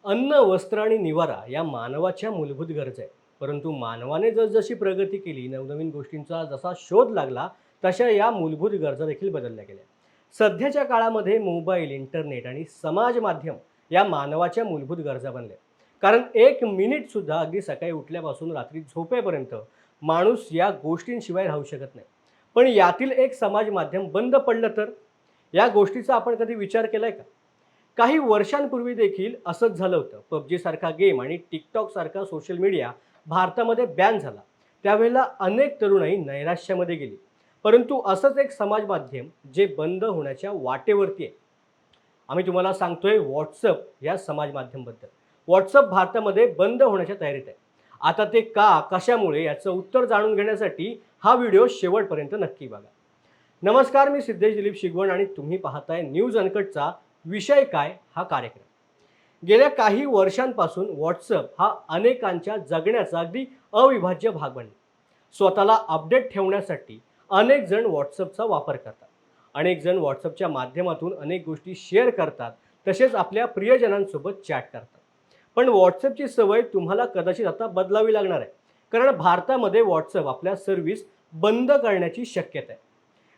अन्न, वस्त्र आणि निवारा या मानवाच्या मूलभूत गरजा आहेत. परंतु मानवाने जसजशी प्रगती केली, नवनवीन गोष्टींचा जसा शोध लागला, तशा या मूलभूत गरजा देखील बदलल्या गेल्या. सध्याच्या काळामध्ये मोबाईल, इंटरनेट आणि समाज माध्यम या मानवाच्या मूलभूत गरजा बनल्या. कारण एक मिनिट सुद्धा अगदी सकाळी उठल्यापासून रात्री झोपेपर्यंत माणूस या गोष्टींशिवाय राहू शकत नाही. पण यातील एक समाज माध्यम बंद पडलं तर या गोष्टीचा आपण कधी विचार केलाय का? काही वर्षांपूर्वी देखील असंच झालं होतं. पबजी सारखा गेम आणि टिकटॉक सारखा सोशल मीडिया भारतामध्ये बॅन झाला. त्यावेळेला अनेक तरुणाई नैराश्यामध्ये गेली. परंतु असंच एक समाज माध्यम जे बंद होण्याच्या वाटेवरती आहे. आम्ही तुम्हाला सांगतोय व्हॉट्सअप या समाज माध्यमबद्दल. व्हॉट्सअप भारतामध्ये बंद होण्याच्या तयारीत आहे. आता ते का, कशामुळे याचं उत्तर जाणून घेण्यासाठी हा व्हिडिओ शेवटपर्यंत नक्की बघा. नमस्कार, मी सिद्धेश दिलीप शिगवण आणि तुम्ही पाहताय न्यूज अनकटचा विषय काय हा कार्यक्रम. गेल्या काही वर्षांपासून व्हॉट्सअप हा अनेकांच्या जगण्याचा अगदी अविभाज्य भाग बनला. स्वतःला अपडेट ठेवण्यासाठी अनेक जण व्हॉट्सअपचा वापर करतात. अनेक जण व्हॉट्सअपच्या माध्यमातून अनेक गोष्टी शेअर करतात, तसेच आपल्या प्रियजनांसोबत चॅट करतात. पण व्हॉट्सअपची सवय तुम्हाला कदाचित आता बदलावी लागणार आहे. कारण भारतामध्ये व्हॉट्सअप आपल्या सर्व्हिस बंद करण्याची शक्यता आहे.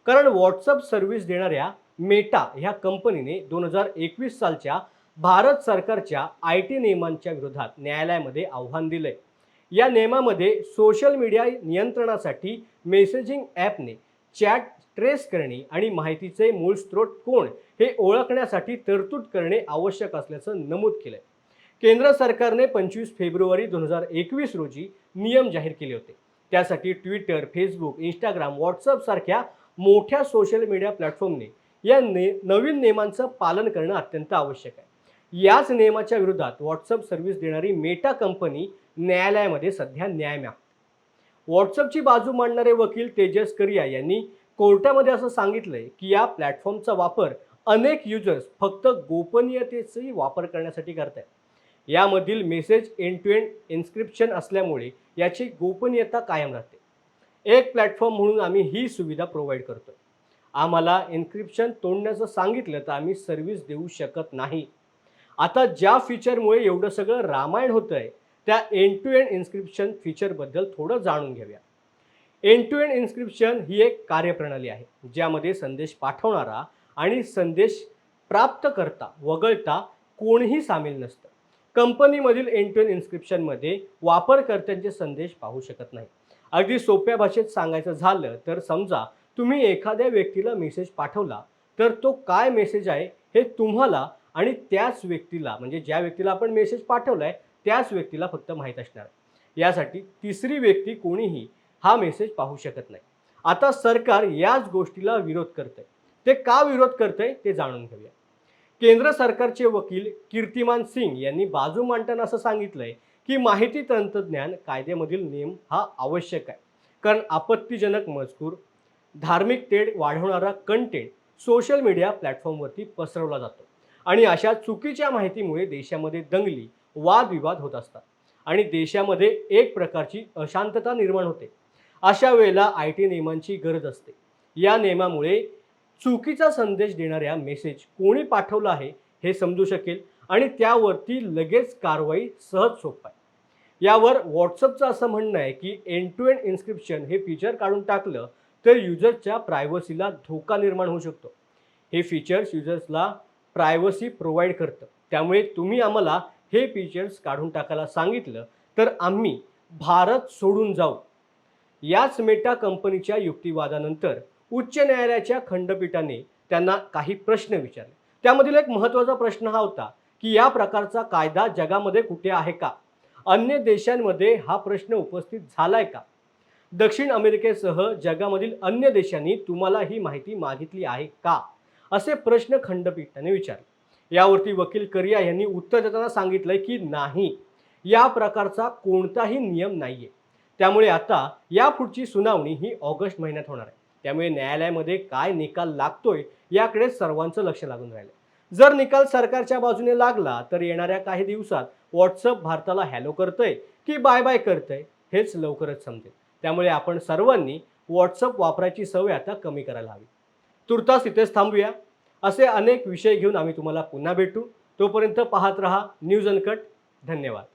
कारण व्हॉट्सअप सर्व्हिस देणाऱ्या मेटा ह्या कंपनीने 2021 सालच्या भारत सरकारच्या IT नियमांच्या विरोधात न्यायालयामध्ये आव्हान दिलंय. या नियमामध्ये सोशल मीडिया नियंत्रणासाठी मेसेजिंग ॲपने चॅट ट्रेस करणे आणि माहितीचे मूळ स्रोत कोण हे ओळखण्यासाठी तरतूद करणे आवश्यक असल्याचं नमूद केलंय. केंद्र सरकारने 25 फेब्रुवारी 2021 रोजी नियम जाहीर केले होते. त्यासाठी ट्विटर, फेसबुक, इंस्टाग्राम, व्हॉट्सअप सारख्या मोठ्या सोशल मीडिया प्लॅटफॉर्मने या नवीन नियमांचं पालन करणं अत्यंत आवश्यक आहे. याच नियमाच्या विरोधात व्हॉट्सअप सर्व्हिस देणारी मेटा कंपनी न्यायालयामध्ये सध्या न्याय मागते. व्हॉट्सअपची बाजू मांडणारे वकील तेजस करिया यांनी कोर्टामध्ये असं सांगितलंय की या प्लॅटफॉर्मचा वापर अनेक युजर्स फक्त गोपनीयतेचा वापर करण्यासाठी करतात. यामधील message end to end encryption असल्यामुळे याची गोपनीयता कायम राहते. एक प्लॅटफॉर्म म्हणून आम्ही ही सुविधा प्रोव्हाइड करतो. आम्हाला एन्क्रिप्शन तोडण्याचं सांगितलं तर आम्ही सर्व्हिस देऊ शकत नाही. आता ज्या फीचरमुळे एवढं सगळं रामायण होतंय त्या एंड टू एंड एन्क्रिप्शन फीचरबद्दल थोडं जाणून घेऊया. एंड टू एंड एन्क्रिप्शन ही एक कार्यप्रणाली आहे ज्यामध्ये संदेश पाठवणारा आणि संदेश प्राप्तकर्ता वगळता कोणीही सामील नसतं. कंपनीमधील एंड टू एंड एन्क्रिप्शनमध्ये वापरकर्त्यांचे संदेश पाहू शकत नाही. अगदी सोप्या भाषेत सांगायचं झालं तर समजा तुम्ही एखाद्या व्यक्तीला मेसेज पाठवला तर तो काय मेसेज आहे हे तुम्हाला आणि त्याच व्यक्तीला, म्हणजे ज्या व्यक्तीला आपण मेसेज पाठवलाय त्याच व्यक्तीला फक्त माहीत असणार. यासाठी तिसरी व्यक्ती कोणीही हा मेसेज पाहू शकत नाही. आता सरकार याच गोष्टीला विरोध करतंय. ते का विरोध करतंय ते जाणून घेऊया. केंद्र सरकारचे वकील कीर्तिमान सिंग यांनी बाजू मांडताना असं सांगितलंय की माहिती तंत्रज्ञान कायद्यामधील नियम हा आवश्यक आहे. कारण आपत्तीजनक मजकूर, धार्मिक तेढ वाढवणारा कंटेंट सोशल मीडिया प्लॅटफॉर्मवरती पसरवला जातो आणि अशा चुकीच्या माहितीमुळे देशामध्ये दंगली, वादविवाद होत असतात आणि देशामध्ये एक प्रकारची अशांतता निर्माण होते. अशा वेळेला IT नियमांची गरज असते. या नियमामुळे चुकीचा संदेश देणाऱ्या मेसेज कोणी पाठवला आहे हे समजू शकेल आणि त्यावरती लगेच कारवाई सहज सोपं आहे. यावर व्हॉट्सअपचं असं म्हणणं आहे की एंड टू एंड एन्क्रिप्शन हे फीचर काढून टाकलं तर युजर्सच्या प्रायव्हसीला धोका निर्माण होऊ शकतो. हे फीचर्स युजर्सला प्रायव्हसी प्रोव्हाइड करतं. त्यामुळे तुम्ही आम्हाला हे फीचर्स काढून टाकायला सांगितलं तर आम्ही भारत सोडून जाऊ. याच मेटा कंपनीच्या युक्तिवादानंतर उच्च न्यायालयाच्या खंडपीठाने त्यांना काही प्रश्न विचारले. त्यामधील एक महत्त्वाचा प्रश्न हा होता की या प्रकारचा कायदा जगामध्ये कुठे आहे का? अन्य देशांमध्ये हा प्रश्न उपस्थित झालाय का? दक्षिण अमेरिकेसह जगामधील अन्य देशांनी तुम्हाला ही माहिती मागितली आहे का? असे प्रश्न खंडपीठाने विचारले. यावरती वकील करिया यांनी उत्तर देताना सांगितलंय की नाही, या प्रकारचा कोणताही नियम नाहीये. त्यामुळे आता या पुढची सुनावणी ही ऑगस्ट महिन्यात होणार आहे. त्यामुळे न्यायालयामध्ये काय निकाल लागतोय याकडे सर्वांचं लक्ष लागून राहिलं. जर निकाल सरकारच्या बाजूने लागला तर येणाऱ्या काही दिवसात व्हॉट्सअप भारताला हॅलो करतंय की बाय बाय करतंय हेच लवकरच समजेल. त्यामुळे आपण सर्वांनी व्हॉट्सअप वापरायची सवय आता कमी करायला हवी. तुर्तास इथेच थांबूया. असे अनेक विषय घेऊन आम्ही तुम्हाला पुन्हा भेटू. तोपर्यंत पाहत रहा न्यूज अनकट. धन्यवाद.